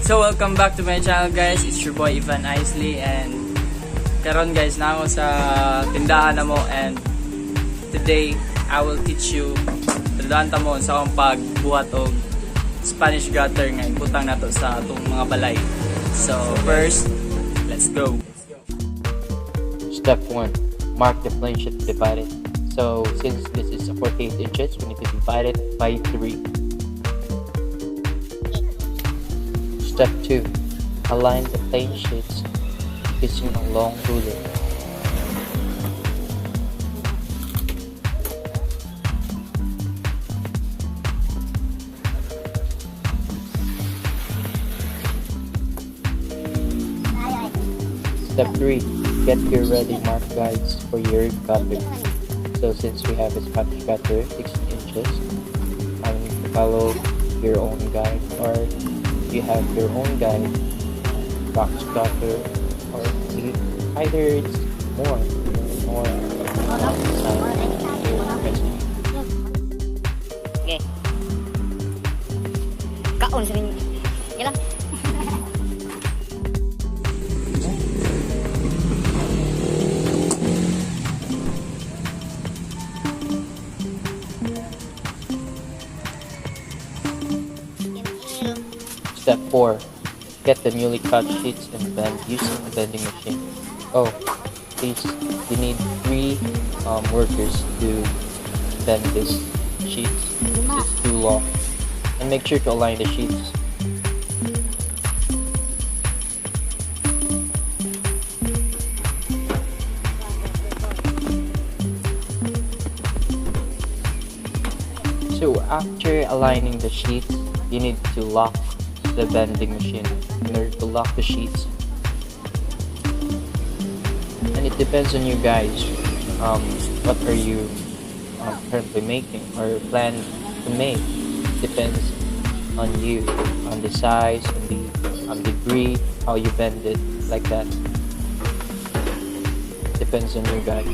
So welcome back to my channel guys. It's your boy Ivan Isley and karon guys na ako sa tindahan na mo and today I will teach you tindahan ta mo sa akong pagbuhat og Spanish gutter nga ibutang nato sa atong mga balay. So first, let's go. Step 1. Mark the plane sheet divided. So since this is 48 inches, we need to divide it by 3. Step 2. Align the plane sheets using a long ruler. Step 3. Get your ready mark guides for your gutter. So since we have a Spanish gutter 16 inches, I need to follow your own guide, or you have your own guide, box gutter, or either it's more Okay. Kaon sa ninyo. Yan lang. Step 4. Get the newly cut sheets and bend using a bending machine. Oh, please, you need 3 workers to bend these sheets. It's too long. And make sure to align the sheets. So after aligning the sheets, you need to lock the bending machine in order to lock the sheets. And it depends on you guys. What are you currently making or plan to make? Depends on you, on the size, on the degree, how you bend it, like that. Depends on you guys.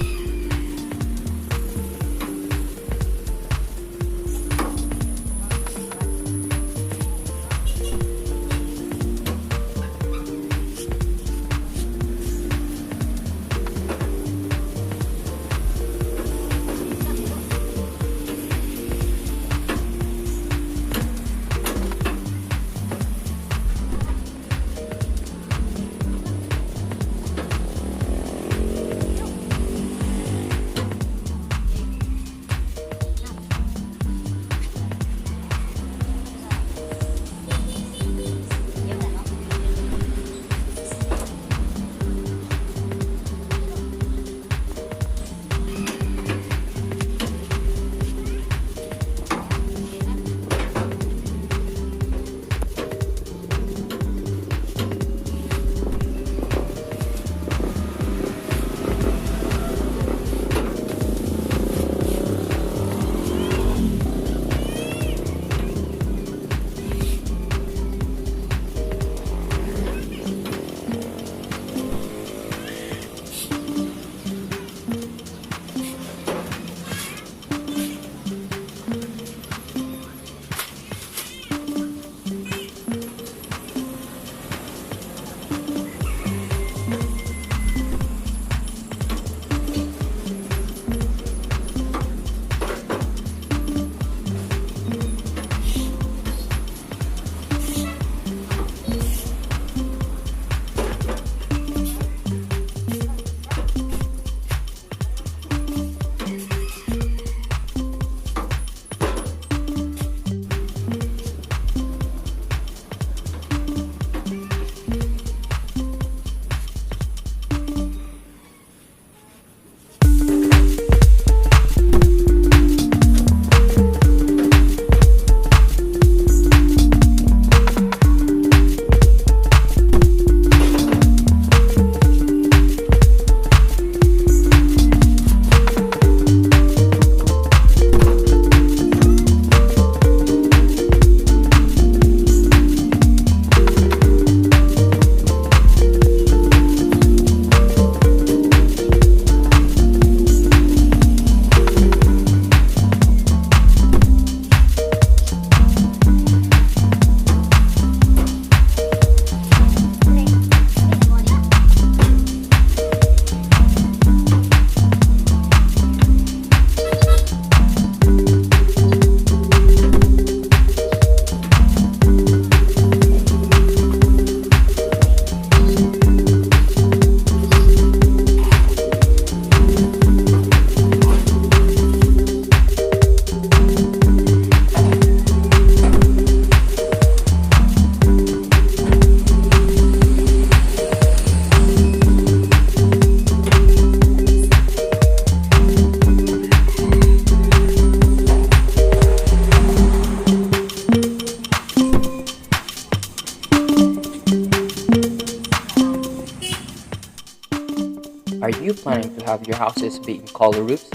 Are you planning to have your houses be in color roofs?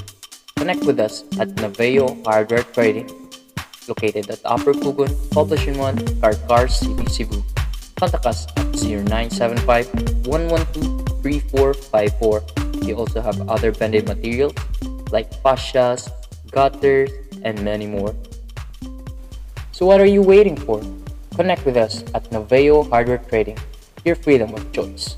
Connect with us at Naveo Hardware Trading, located at Upper COGON, POBLACION 1, CARCAR City, CEBU. Contact us at 0975-112-3454. We also have other bended materials like fascias, gutters, and many more. So what are you waiting for? Connect with us at Naveo Hardware Trading, your freedom of choice.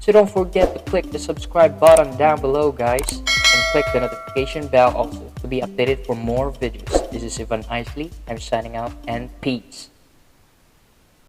So don't forget to click the subscribe button down below, guys, and click the notification bell also to be updated for more videos. This is Ivan Isley. I'm signing out, and peace.